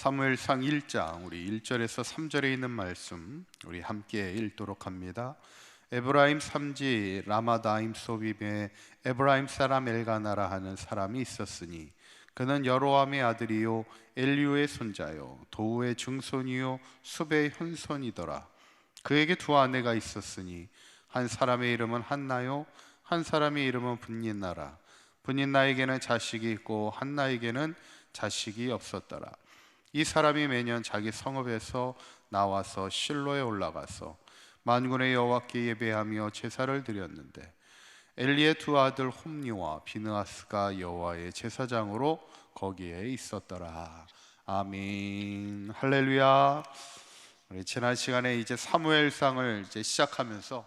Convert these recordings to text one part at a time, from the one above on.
사무엘상 1장 우리 1절에서 3절에 있는 말씀 우리 함께 읽도록 합니다. 에브라임 삼지 라마다임 소빔에 에브라임 사람 엘가나라 하는 사람이 있었으니 그는 여로함의 아들이요 엘리우의 손자요 도우의 증손이요 숲의 현손이더라. 그에게 두 아내가 있었으니 한 사람의 이름은 한나요 한 사람의 이름은 분닌나라. 분닌나에게는 자식이 있고 한나에게는 자식이 없었더라. 이 사람이 매년 자기 성읍에서 나와서 실로에 올라가서 만군의 여호와께 예배하며 제사를 드렸는데 엘리의 두 아들 홈니와 비느하스가 여호와의 제사장으로 거기에 있었더라. 아멘. 할렐루야. 우리 지난 시간에 이제 사무엘상을 시작하면서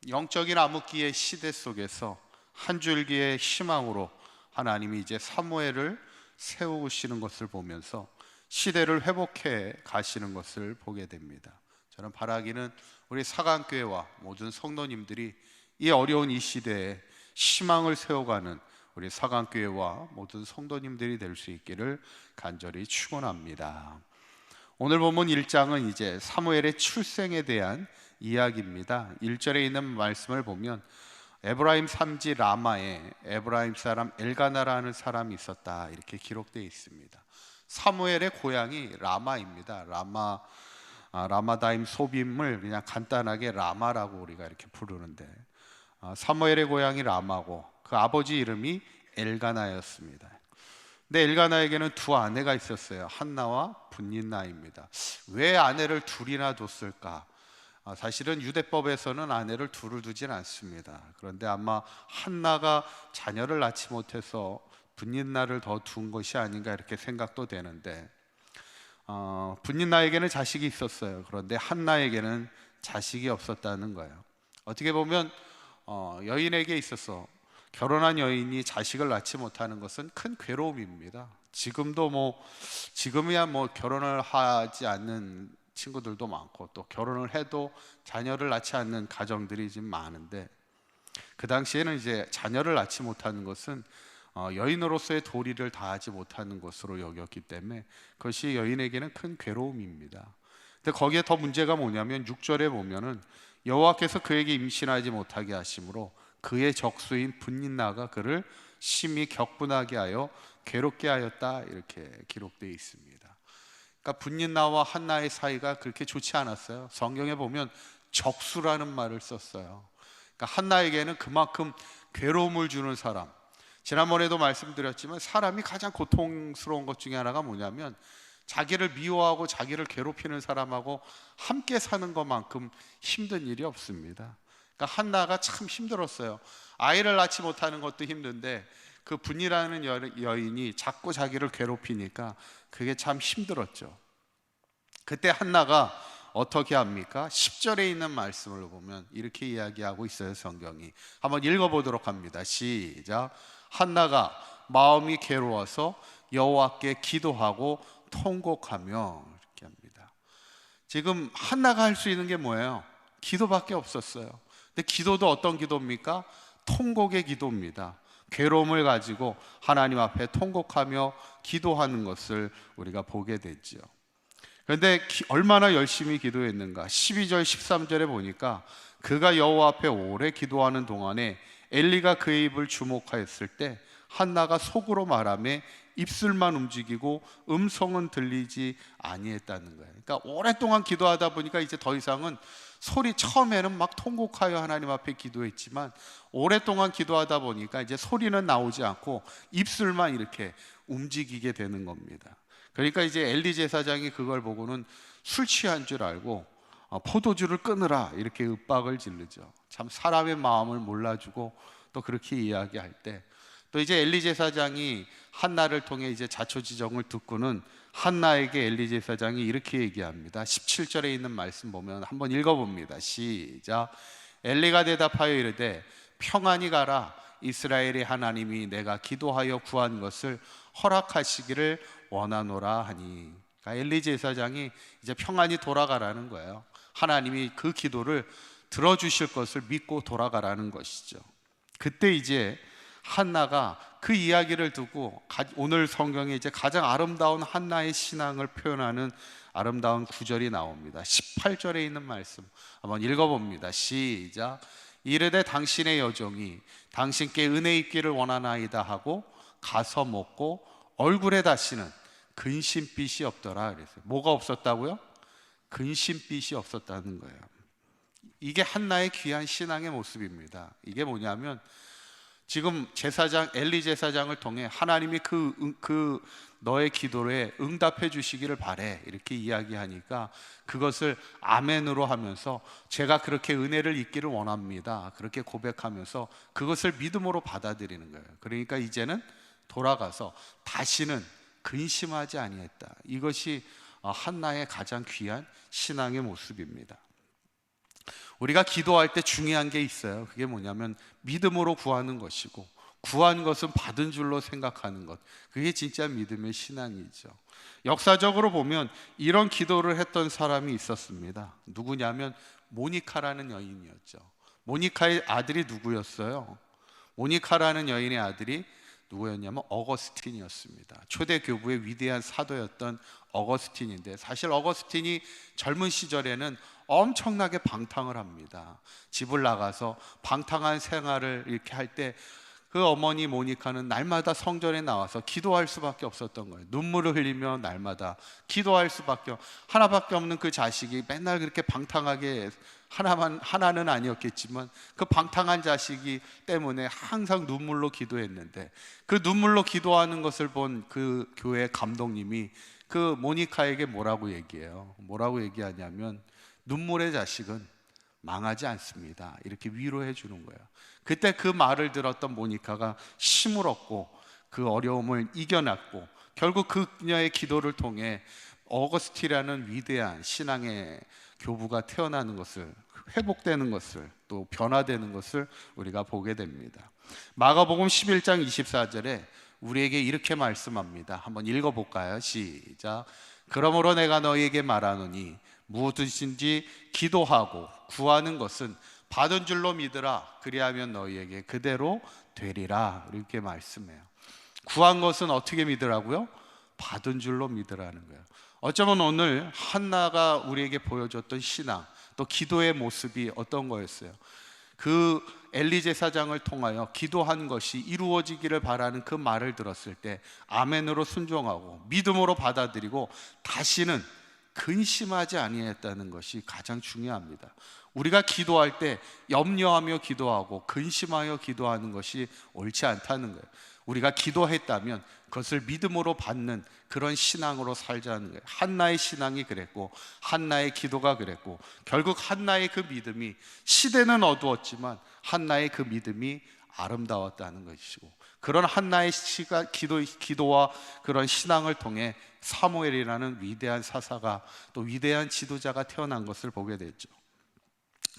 영적인 암흑기의 시대 속에서 한 줄기의 희망으로 하나님이 이제 사무엘을 세우시는 것을 보면서 시대를 회복해 가시는 것을 보게 됩니다. 저는 바라기는 우리 사강교회와 모든 성도님들이 이 어려운 이 시대에 희망을 세워가는 우리 사강교회와 모든 성도님들이 될 수 있기를 간절히 축원합니다. 오늘 본문 1장은 이제 사무엘의 출생에 대한 이야기입니다. 1절에 있는 말씀을 보면 에브라임 삼지 라마에 에브라임 사람 엘가나라는 사람이 있었다 이렇게 기록되어 있습니다. 사무엘의 고향이 라마입니다. 라마다임 소빔을 그냥 간단하게 라마라고 우리가 이렇게 부르는데 사무엘의 고향이 라마고 그 아버지 이름이 엘가나였습니다. 근데 엘가나에게는 두 아내가 있었어요. 한나와 분닌나입니다. 왜 아내를 둘이나 뒀을까? 사실은 유대법에서는 아내를 둘을 두진 않습니다. 그런데 아마 한나가 자녀를 낳지 못해서 분닌나를 더 둔 것이 아닌가 이렇게 생각도 되는데 분닌나에게는 자식이 있었어요. 그런데 한나에게는 자식이 없었다는 거예요. 어떻게 보면 여인에게 있어서 결혼한 여인이 자식을 낳지 못하는 것은 큰 괴로움입니다. 지금이야 결혼을 하지 않는 친구들도 많고 또 결혼을 해도 자녀를 낳지 않는 가정들이 좀 많은데 그 당시에는 이제 자녀를 낳지 못하는 것은 여인으로서의 도리를 다하지 못하는 것으로 여겼기 때문에 그것이 여인에게는 큰 괴로움입니다. 근데 거기에 더 문제가 뭐냐면 6절에 보면은 여호와께서 그에게 임신하지 못하게 하심으로 그의 적수인 분닌나가 그를 심히 격분하게 하여 괴롭게 하였다 이렇게 기록되어 있습니다. 그러니까 분닌나와 한나의 사이가 그렇게 좋지 않았어요. 성경에 보면 적수라는 말을 썼어요. 그러니까 한나에게는 그만큼 괴로움을 주는 사람. 지난번에도 말씀드렸지만 사람이 가장 고통스러운 것 중에 하나가 뭐냐면 자기를 미워하고 자기를 괴롭히는 사람하고 함께 사는 것만큼 힘든 일이 없습니다. 그러니까 한나가 참 힘들었어요. 아이를 낳지 못하는 것도 힘든데 그 분이라는 여인이 자꾸 자기를 괴롭히니까 그게 참 힘들었죠. 그때 한나가 어떻게 합니까? 10절에 있는 말씀을 보면 이렇게 이야기하고 있어요. 성경이 한번 읽어보도록 합니다. 시작. 한나가 마음이 괴로워서 여호와께 기도하고 통곡하며 이렇게 합니다. 지금 한나가 할 수 있는 게 뭐예요? 기도밖에 없었어요. 근데 기도도 어떤 기도입니까? 통곡의 기도입니다. 괴로움을 가지고 하나님 앞에 통곡하며 기도하는 것을 우리가 보게 됐죠. 그런데 얼마나 열심히 기도했는가? 12절 13절에 보니까 그가 여호와 앞에 오래 기도하는 동안에 엘리가 그의 입을 주목하였을 때 한나가 속으로 말하며 입술만 움직이고 음성은 들리지 아니했다는 거예요. 그러니까 오랫동안 기도하다 보니까 이제 더 이상은 처음에는 막 통곡하여 하나님 앞에 기도했지만 오랫동안 기도하다 보니까 이제 소리는 나오지 않고 입술만 이렇게 움직이게 되는 겁니다. 그러니까 이제 엘리 제사장이 그걸 보고는 술 취한 줄 알고 포도주를 끊으라 이렇게 윽박을 지르죠. 참 사람의 마음을 몰라주고 또 그렇게 이야기할 때 또 이제 엘리 제사장이 한나를 통해 이제 자초지종을 듣고는 한나에게 엘리 제사장이 이렇게 얘기합니다. 17절에 있는 말씀 보면 한번 읽어봅니다. 시작. 엘리가 대답하여 이르되 평안히 가라. 이스라엘의 하나님이 내가 기도하여 구한 것을 허락하시기를 원하노라 하니. 그러니까 엘리 제사장이 이제 평안히 돌아가라는 거예요. 하나님이 그 기도를 들어주실 것을 믿고 돌아가라는 것이죠. 그때 이제 한나가 그 이야기를 두고 오늘 성경에 이제 가장 아름다운 한나의 신앙을 표현하는 아름다운 구절이 나옵니다. 18절에 있는 말씀 한번 읽어봅니다. 시작. 이르되 당신의 여종이 당신께 은혜 입기를 원하나이다 하고 가서 먹고 얼굴에 다시는 근심빛이 없더라 그랬어요. 뭐가 없었다고요? 근심빛이 없었다는 거예요. 이게 한나의 귀한 신앙의 모습입니다. 이게 뭐냐면 지금 제사장 엘리 제사장을 통해 하나님이 그 너의 기도에 응답해 주시기를 바래 이렇게 이야기하니까 그것을 아멘으로 하면서 제가 그렇게 은혜를 입기를 원합니다 그렇게 고백하면서 그것을 믿음으로 받아들이는 거예요. 그러니까 이제는 돌아가서 다시는 근심하지 아니했다. 이것이 한나의 가장 귀한 신앙의 모습입니다. 우리가 기도할 때 중요한 게 있어요. 그게 뭐냐면 믿음으로 구하는 것이고 구한 것은 받은 줄로 생각하는 것. 그게 진짜 믿음의 신앙이죠. 역사적으로 보면 이런 기도를 했던 사람이 있었습니다. 누구냐면 모니카라는 여인이었죠. 모니카의 아들이 누구였어요? 모니카라는 여인의 아들이 누구였냐면 어거스틴이었습니다. 초대 교부의 위대한 사도였던 어거스틴인데 사실 어거스틴이 젊은 시절에는 엄청나게 방탕을 합니다. 집을 나가서 방탕한 생활을 이렇게 할 때 그 어머니 모니카는 날마다 성전에 나와서 기도할 수밖에 없었던 거예요. 눈물을 흘리며 날마다 기도할 수밖에 하나밖에 없는 그 자식이 맨날 그렇게 방탕하게 하나는 아니었겠지만 그 방탕한 자식이 때문에 항상 눈물로 기도했는데 그 눈물로 기도하는 것을 본 그 교회 감독님이 그 모니카에게 뭐라고 얘기해요? 뭐라고 얘기하냐면 눈물의 자식은 망하지 않습니다 이렇게 위로해 주는 거예요. 그때 그 말을 들었던 모니카가 힘을 얻고 그 어려움을 이겨냈고 결국 그녀의 기도를 통해 어거스티라는 위대한 신앙의 교부가 태어나는 것을 회복되는 것을 또 변화되는 것을 우리가 보게 됩니다. 마가복음 11장 24절에 우리에게 이렇게 말씀합니다. 한번 읽어볼까요? 시작. 그러므로 내가 너희에게 말하노니 무엇이든지 기도하고 구하는 것은 받은 줄로 믿으라. 그리하면 너희에게 그대로 되리라. 이렇게 말씀해요. 구한 것은 어떻게 믿으라고요? 받은 줄로 믿으라는 거예요. 어쩌면 오늘 한나가 우리에게 보여줬던 신앙 또 기도의 모습이 어떤 거였어요? 그 엘리 제사장을 통하여 기도한 것이 이루어지기를 바라는 그 말을 들었을 때 아멘으로 순종하고 믿음으로 받아들이고 다시는 근심하지 아니했다는 것이 가장 중요합니다. 우리가 기도할 때 염려하며 기도하고 근심하여 기도하는 것이 옳지 않다는 거예요. 우리가 기도했다면 그것을 믿음으로 받는 그런 신앙으로 살자는 거예요. 한나의 신앙이 그랬고 한나의 기도가 그랬고 결국 한나의 그 믿음이 시대는 어두웠지만 한나의 그 믿음이 아름다웠다는 것이고 그런 한나의 기도와 그런 신앙을 통해 사무엘이라는 위대한 사사가 또 위대한 지도자가 태어난 것을 보게 됐죠.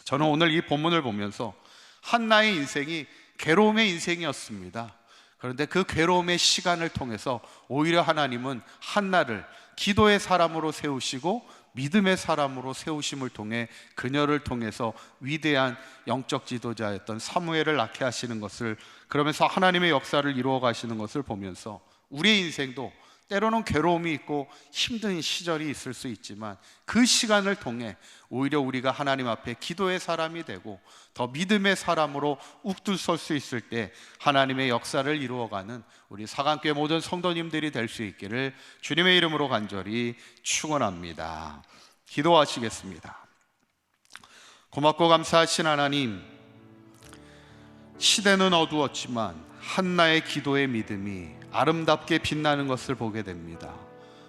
저는 오늘 이 본문을 보면서 한나의 인생이 괴로움의 인생이었습니다. 그런데 그 괴로움의 시간을 통해서 오히려 하나님은 한나를 기도의 사람으로 세우시고 믿음의 사람으로 세우심을 통해 그녀를 통해서 위대한 영적 지도자였던 사무엘을 낳게 하시는 것을, 그러면서 하나님의 역사를 이루어 가시는 것을 보면서 우리의 인생도 때로는 괴로움이 있고 힘든 시절이 있을 수 있지만 그 시간을 통해 오히려 우리가 하나님 앞에 기도의 사람이 되고 더 믿음의 사람으로 우뚝설 수 있을 때 하나님의 역사를 이루어가는 우리 사강교회 모든 성도님들이 될 수 있기를 주님의 이름으로 간절히 축원합니다. 기도하시겠습니다. 고맙고 감사하신 하나님, 시대는 어두웠지만 한나의 기도의 믿음이 아름답게 빛나는 것을 보게 됩니다.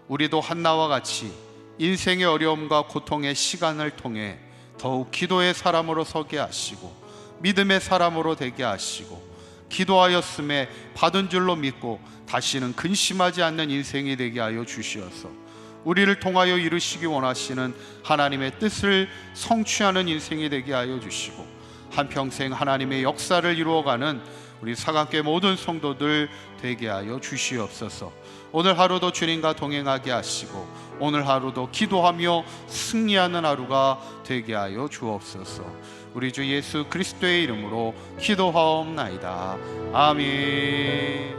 우리도 한나와 같이 인생의 어려움과 고통의 시간을 통해 더욱 기도의 사람으로 서게 하시고 믿음의 사람으로 되게 하시고 기도하였음에 받은 줄로 믿고 다시는 근심하지 않는 인생이 되게 하여 주시어서 우리를 통하여 이루시기 원하시는 하나님의 뜻을 성취하는 인생이 되게 하여 주시고 한평생 하나님의 역사를 이루어가는 우리 사강교회 모든 성도들 되게 하여 주시옵소서. 오늘 하루도 주님과 동행하게 하시고 오늘 하루도 기도하며 승리하는 하루가 되게 하여 주옵소서. 우리 주 예수 그리스도의 이름으로 기도하옵나이다. 아멘.